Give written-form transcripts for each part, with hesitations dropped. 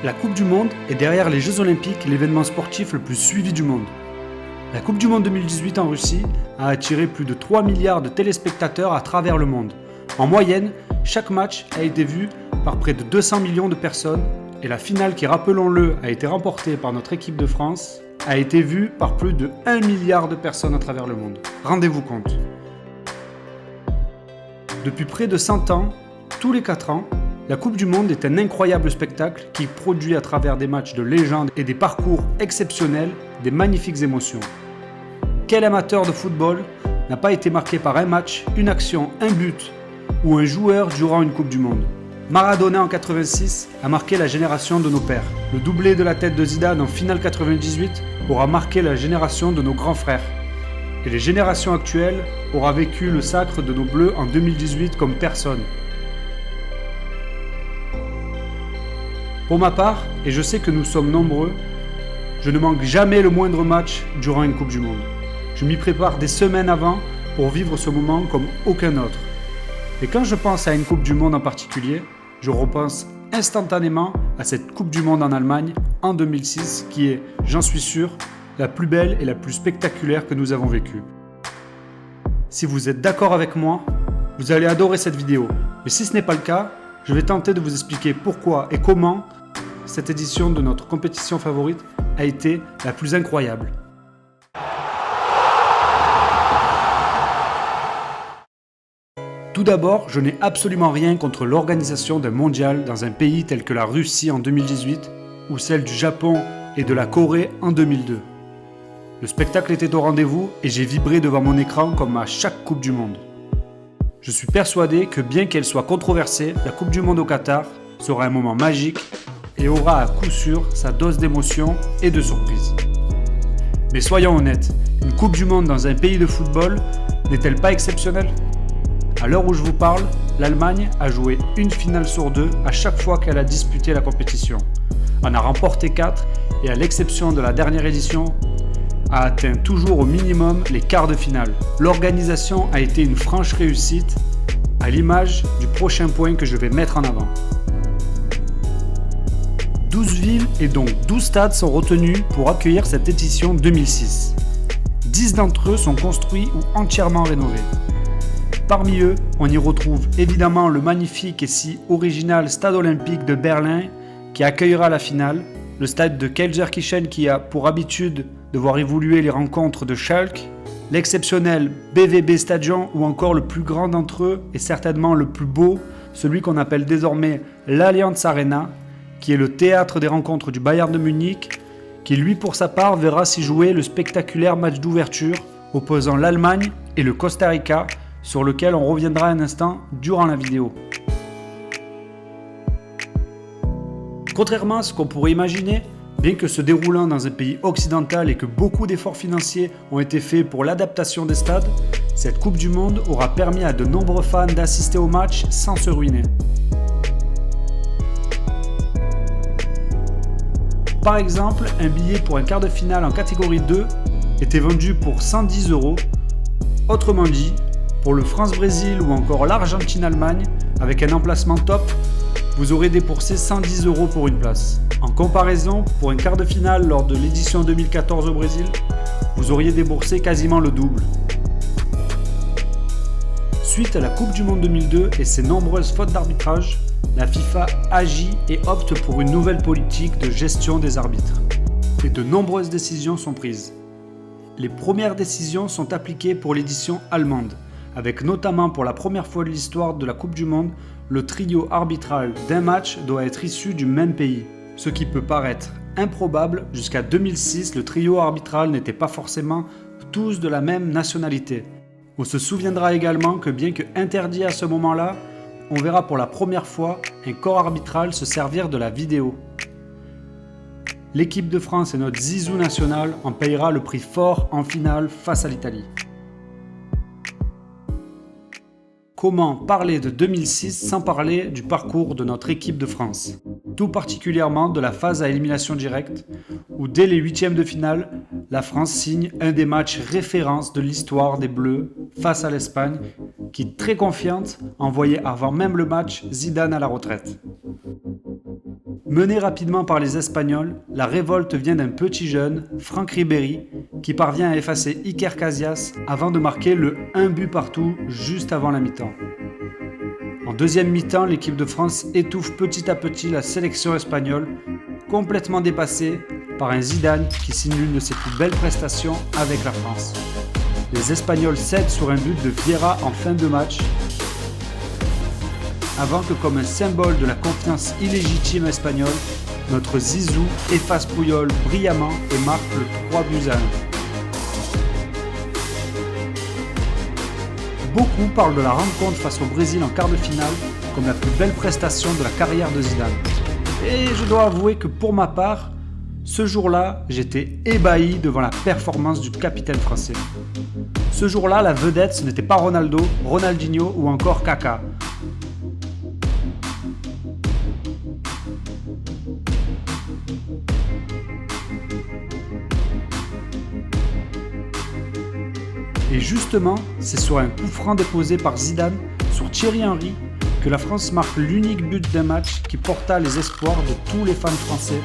La Coupe du Monde est derrière les Jeux Olympiques l'événement sportif le plus suivi du monde. La Coupe du Monde 2018 en Russie a attiré plus de 3 milliards de téléspectateurs à travers le monde. En moyenne, chaque match a été vu par près de 200 millions de personnes et la finale qui, rappelons-le, a été remportée par notre équipe de France, a été vue par plus de 1 milliard de personnes à travers le monde. Rendez-vous compte. Depuis près de 100 ans, tous les 4 ans, la Coupe du Monde est un incroyable spectacle qui produit à travers des matchs de légende et des parcours exceptionnels des magnifiques émotions. Quel amateur de football n'a pas été marqué par un match, une action, un but ou un joueur durant une Coupe du Monde? Maradona en 86 a marqué la génération de nos pères. Le doublé de la tête de Zidane en finale 98 aura marqué la génération de nos grands frères. Et les générations actuelles auront vécu le sacre de nos Bleus en 2018 comme personne. Pour ma part, et je sais que nous sommes nombreux, je ne manque jamais le moindre match durant une Coupe du Monde. Je m'y prépare des semaines avant pour vivre ce moment comme aucun autre. Et quand je pense à une Coupe du Monde en particulier, je repense instantanément à cette Coupe du Monde en Allemagne en 2006 qui est, j'en suis sûr, la plus belle et la plus spectaculaire que nous avons vécue. Si vous êtes d'accord avec moi, vous allez adorer cette vidéo. Mais si ce n'est pas le cas, je vais tenter de vous expliquer pourquoi et comment cette édition de notre compétition favorite a été la plus incroyable. Tout d'abord, je n'ai absolument rien contre l'organisation d'un mondial dans un pays tel que la Russie en 2018 ou celle du Japon et de la Corée en 2002. Le spectacle était au rendez-vous et j'ai vibré devant mon écran comme à chaque Coupe du Monde. Je suis persuadé que bien qu'elle soit controversée, la Coupe du Monde au Qatar sera un moment magique et aura à coup sûr sa dose d'émotion et de surprise. Mais soyons honnêtes, une Coupe du Monde dans un pays de football n'est-elle pas exceptionnelle ? À l'heure où je vous parle, l'Allemagne a joué une finale sur 2 à chaque fois qu'elle a disputé la compétition, en a remporté 4 et à l'exception de la dernière édition, a atteint toujours au minimum les quarts de finale. L'organisation a été une franche réussite, à l'image du prochain point que je vais mettre en avant. 12 villes et donc 12 stades sont retenus pour accueillir cette édition 2006. 10 d'entre eux sont construits ou entièrement rénovés. Parmi eux, on y retrouve évidemment le magnifique et si original Stade Olympique de Berlin qui accueillera la finale, le stade de Gelsenkirchen qui a pour habitude de voir évoluer les rencontres de Schalke, l'exceptionnel BVB Stadion ou encore le plus grand d'entre eux et certainement le plus beau, celui qu'on appelle désormais l'Allianz Arena, qui est le théâtre des rencontres du Bayern de Munich, qui lui pour sa part verra s'y jouer le spectaculaire match d'ouverture opposant l'Allemagne et le Costa Rica, sur lequel on reviendra un instant durant la vidéo. Contrairement à ce qu'on pourrait imaginer, bien que se déroulant dans un pays occidental et que beaucoup d'efforts financiers ont été faits pour l'adaptation des stades, cette Coupe du Monde aura permis à de nombreux fans d'assister au match sans se ruiner. Par exemple, un billet pour un quart de finale en catégorie 2 était vendu pour 110 €. Autrement dit, pour le France-Brésil ou encore l'Argentine-Allemagne, avec un emplacement top, vous aurez dépensé 110 € pour une place. En comparaison, pour un quart de finale lors de l'édition 2014 au Brésil, vous auriez déboursé quasiment le double. Suite à la Coupe du Monde 2002 et ses nombreuses fautes d'arbitrage, la FIFA agit et opte pour une nouvelle politique de gestion des arbitres. Et de nombreuses décisions sont prises. Les premières décisions sont appliquées pour l'édition allemande, avec notamment pour la première fois de l'histoire de la Coupe du Monde, le trio arbitral d'un match doit être issu du même pays. Ce qui peut paraître improbable, jusqu'à 2006, le trio arbitral n'était pas forcément tous de la même nationalité. On se souviendra également que bien que interdit à ce moment-là, on verra pour la première fois un corps arbitral se servir de la vidéo. L'équipe de France et notre zizou national en payera le prix fort en finale face à l'Italie. Comment parler de 2006 sans parler du parcours de notre équipe de France? Tout particulièrement de la phase à élimination directe, où dès les huitièmes de finale, la France signe un des matchs références de l'histoire des Bleus face à l'Espagne, qui, très confiante, envoyait avant même le match Zidane à la retraite. Mené rapidement par les Espagnols, la révolte vient d'un petit jeune, Franck Ribéry, qui parvient à effacer Iker Casillas avant de marquer le 1 but partout juste avant la mi-temps. En deuxième mi-temps, l'équipe de France étouffe petit à petit la sélection espagnole, complètement dépassée par un Zidane qui signe l'une de ses plus belles prestations avec la France. Les Espagnols cèdent sur un but de Vieira en fin de match, avant que, comme un symbole de la confiance illégitime espagnole, notre Zizou efface Puyol brillamment et marque le 3-1. Beaucoup parlent de la rencontre face au Brésil en quart de finale comme la plus belle prestation de la carrière de Zidane. Et je dois avouer que pour ma part, ce jour-là, j'étais ébahi devant la performance du capitaine français. Ce jour-là, la vedette, ce n'était pas Ronaldo, Ronaldinho ou encore Kaka. Et justement, c'est sur un coup franc déposé par Zidane sur Thierry Henry que la France marque l'unique but d'un match qui porta les espoirs de tous les fans français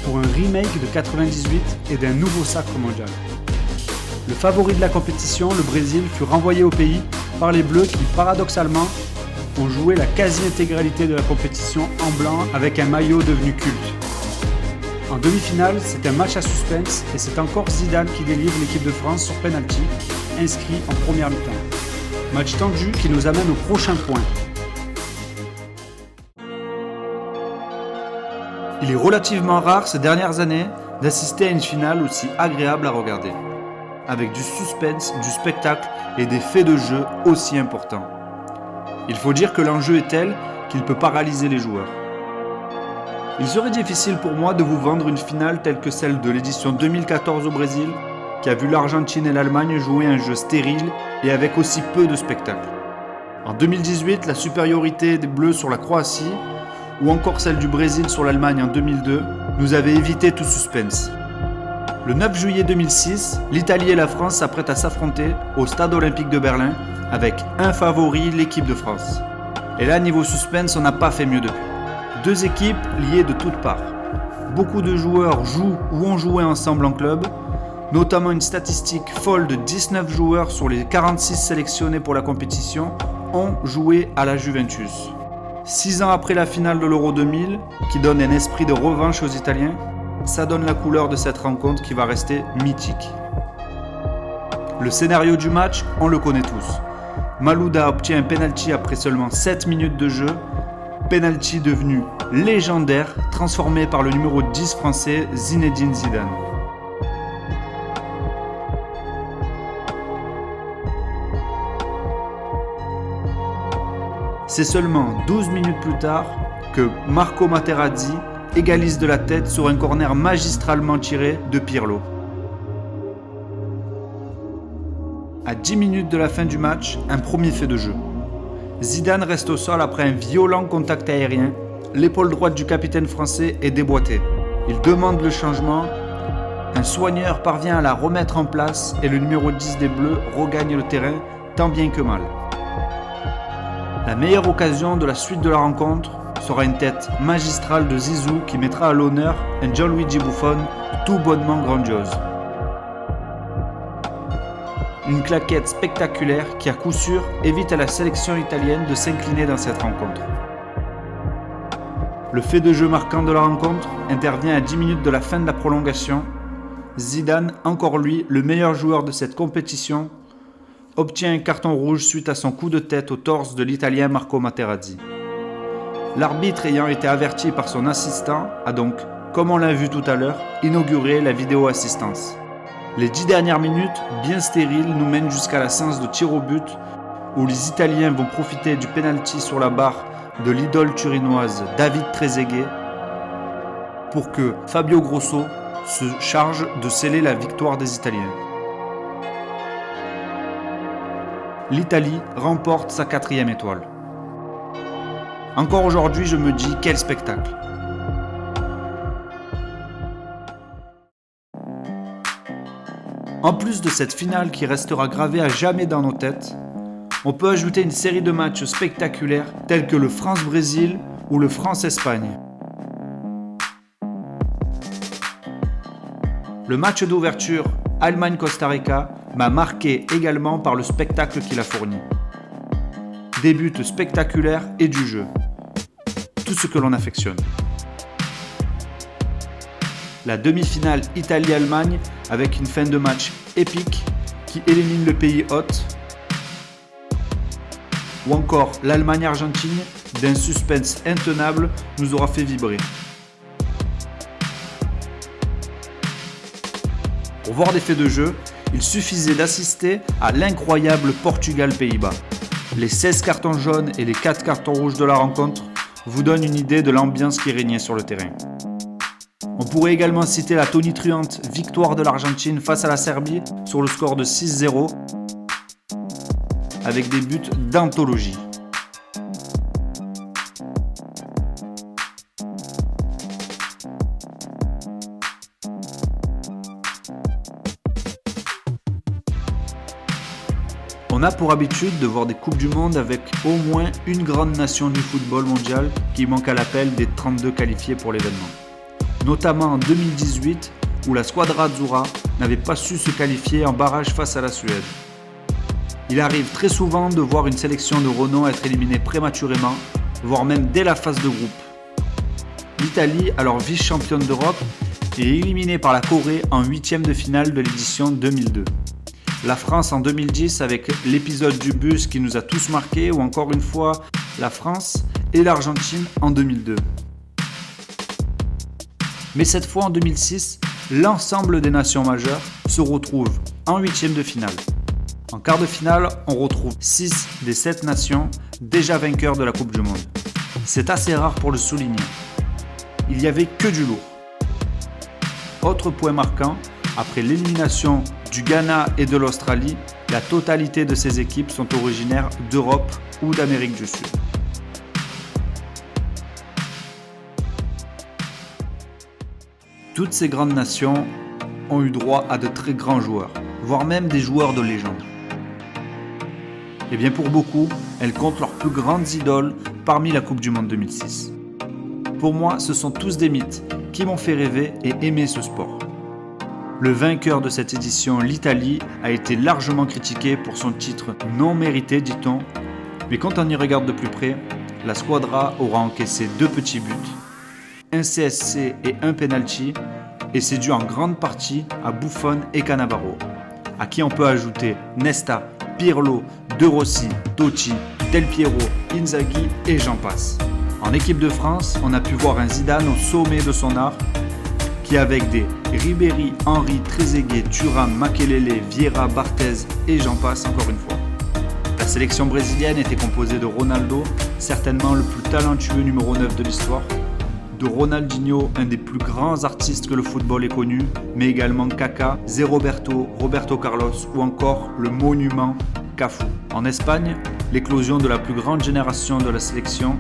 pour un remake de 98 et d'un nouveau sacre mondial. Le favori de la compétition, le Brésil, fut renvoyé au pays par les Bleus qui, paradoxalement, ont joué la quasi-intégralité de la compétition en blanc avec un maillot devenu culte. En demi-finale, c'est un match à suspense et c'est encore Zidane qui délivre l'équipe de France sur penalty, inscrit en première mi-temps. Match tendu qui nous amène au prochain point. Il est relativement rare ces dernières années d'assister à une finale aussi agréable à regarder, avec du suspense, du spectacle et des faits de jeu aussi importants. Il faut dire que l'enjeu est tel qu'il peut paralyser les joueurs. Il serait difficile pour moi de vous vendre une finale telle que celle de l'édition 2014 au Brésil, qui a vu l'Argentine et l'Allemagne jouer un jeu stérile et avec aussi peu de spectacle. En 2018, la supériorité des Bleus sur la Croatie, ou encore celle du Brésil sur l'Allemagne en 2002, nous avait évité tout suspense. Le 9 juillet 2006, l'Italie et la France s'apprêtent à s'affronter au Stade Olympique de Berlin avec un favori, l'équipe de France. Et là, niveau suspense, on n'a pas fait mieux depuis. Deux équipes liées de toutes parts. Beaucoup de joueurs jouent ou ont joué ensemble en club, notamment une statistique folle de 19 joueurs sur les 46 sélectionnés pour la compétition ont joué à la Juventus. 6 ans après la finale de l'Euro 2000, qui donne un esprit de revanche aux Italiens, ça donne la couleur de cette rencontre qui va rester mythique. Le scénario du match, on le connaît tous. Malouda obtient un penalty après seulement 7 minutes de jeu, penalty devenu légendaire, transformé par le numéro 10 français Zinedine Zidane. C'est seulement 12 minutes plus tard que Marco Materazzi égalise de la tête sur un corner magistralement tiré de Pirlo. À 10 minutes de la fin du match, un premier fait de jeu. Zidane reste au sol après un violent contact aérien. L'épaule droite du capitaine français est déboîtée. Il demande le changement. Un soigneur parvient à la remettre en place et le numéro 10 des Bleus regagne le terrain tant bien que mal. La meilleure occasion de la suite de la rencontre sera une tête magistrale de Zizou qui mettra à l'honneur un Gianluigi Buffon tout bonnement grandiose. Une claquette spectaculaire qui à coup sûr évite à la sélection italienne de s'incliner dans cette rencontre. Le fait de jeu marquant de la rencontre intervient à 10 minutes de la fin de la prolongation. Zidane, encore lui, le meilleur joueur de cette compétition, obtient un carton rouge suite à son coup de tête au torse de l'Italien Marco Materazzi. L'arbitre ayant été averti par son assistant a donc, comme on l'a vu tout à l'heure, inauguré la vidéo-assistance. Les 10 dernières minutes, bien stériles, nous mènent jusqu'à la séance de tir au but où les Italiens vont profiter du penalty sur la barre de l'idole turinoise David Trezeguet pour que Fabio Grosso se charge de sceller la victoire des Italiens. L'Italie remporte sa 4e étoile. Encore aujourd'hui, je me dis quel spectacle. En plus de cette finale qui restera gravée à jamais dans nos têtes, on peut ajouter une série de matchs spectaculaires tels que le France-Brésil ou le France-Espagne. Le match d'ouverture Allemagne-Costa Rica m'a marqué également par le spectacle qu'il a fourni. Des buts spectaculaires et du jeu. Tout ce que l'on affectionne. La demi-finale Italie-Allemagne avec une fin de match épique qui élimine le pays hôte. Ou encore l'Allemagne-Argentine d'un suspense intenable nous aura fait vibrer. Pour voir des faits de jeu, il suffisait d'assister à l'incroyable Portugal-Pays-Bas. Les 16 cartons jaunes et les 4 cartons rouges de la rencontre vous donnent une idée de l'ambiance qui régnait sur le terrain. On pourrait également citer la tonitruante victoire de l'Argentine face à la Serbie sur le score de 6-0 avec des buts d'anthologie. On a pour habitude de voir des Coupes du Monde avec au moins une grande nation du football mondial qui manque à l'appel des 32 qualifiés pour l'événement. Notamment en 2018 où la Squadra Azzurra n'avait pas su se qualifier en barrage face à la Suède. Il arrive très souvent de voir une sélection de renom être éliminée prématurément, voire même dès la phase de groupe. L'Italie, alors vice-championne d'Europe, est éliminée par la Corée en 8e de finale de l'édition 2002. La France en 2010 avec l'épisode du bus qui nous a tous marqués, ou encore une fois la France et l'Argentine en 2002. Mais cette fois en 2006, l'ensemble des nations majeures se retrouvent en 8e de finale. En quart de finale, on retrouve 6 des 7 nations déjà vainqueurs de la Coupe du Monde. C'est assez rare pour le souligner. Il n'y avait que du lourd. Autre point marquant, après l'élimination du Ghana et de l'Australie, la totalité de ces équipes sont originaires d'Europe ou d'Amérique du Sud. Toutes ces grandes nations ont eu droit à de très grands joueurs, voire même des joueurs de légende. Et bien pour beaucoup, elles comptent leurs plus grandes idoles parmi la Coupe du Monde 2006. Pour moi, ce sont tous des mythes qui m'ont fait rêver et aimer ce sport. Le vainqueur de cette édition, l'Italie, a été largement critiqué pour son titre non mérité, dit-on. Mais quand on y regarde de plus près, la Squadra aura encaissé 2 petits buts, un CSC et un penalty, et c'est dû en grande partie à Buffon et Cannavaro, à qui on peut ajouter Nesta, Pirlo, De Rossi, Totti, Del Piero, Inzaghi et j'en passe. En équipe de France, on a pu voir un Zidane au sommet de son art, qui avec des Ribéry, Henry, Trezeguet, Thuram, Makelele, Vieira, Barthez et j'en passe encore une fois. La sélection brésilienne était composée de Ronaldo, certainement le plus talentueux numéro 9 de l'histoire, de Ronaldinho, un des plus grands artistes que le football ait connu, mais également Kaká, Zé Roberto, Roberto Carlos ou encore le monument Cafu. En Espagne, l'éclosion de la plus grande génération de la sélection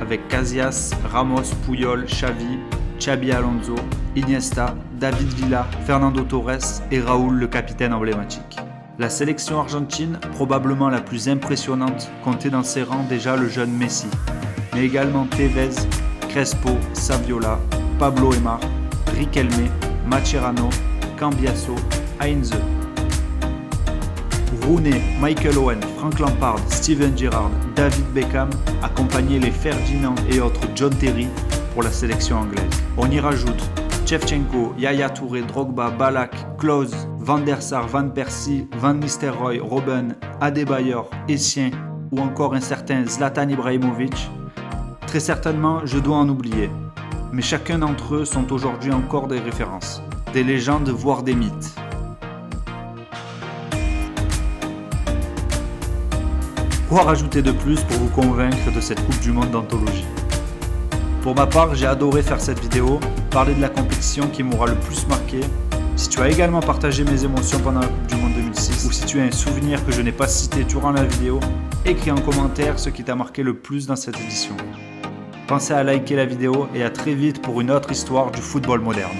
avec Casillas, Ramos, Puyol, Xavi, Xabi Alonso, Iniesta, David Villa, Fernando Torres et Raúl le capitaine emblématique. La sélection argentine, probablement la plus impressionnante, comptait dans ses rangs déjà le jeune Messi, mais également Tevez, Crespo, Saviola, Pablo Aimar, Riquelme, Mascherano, Cambiaso, Heinze, Rooney, Michael Owen, Frank Lampard, Steven Gerrard, David Beckham accompagnaient les Ferdinand et autres John Terry pour la sélection anglaise. On y rajoute Shevchenko, Yaya Touré, Drogba, Ballack, Klose, Van der Sar, Van Persie, Van Nistelrooy, Robben, Adebayor, Essien ou encore un certain Zlatan Ibrahimovic. Très certainement, je dois en oublier, mais chacun d'entre eux sont aujourd'hui encore des références, des légendes voire des mythes. Quoi rajouter de plus pour vous convaincre de cette Coupe du Monde d'anthologie ? Pour ma part, j'ai adoré faire cette vidéo, parler de la compétition qui m'aura le plus marqué. Si tu as également partagé mes émotions pendant la Coupe du Monde 2006 ou si tu as un souvenir que je n'ai pas cité durant la vidéo, écris en commentaire ce qui t'a marqué le plus dans cette édition. Pensez à liker la vidéo et à très vite pour une autre histoire du football moderne.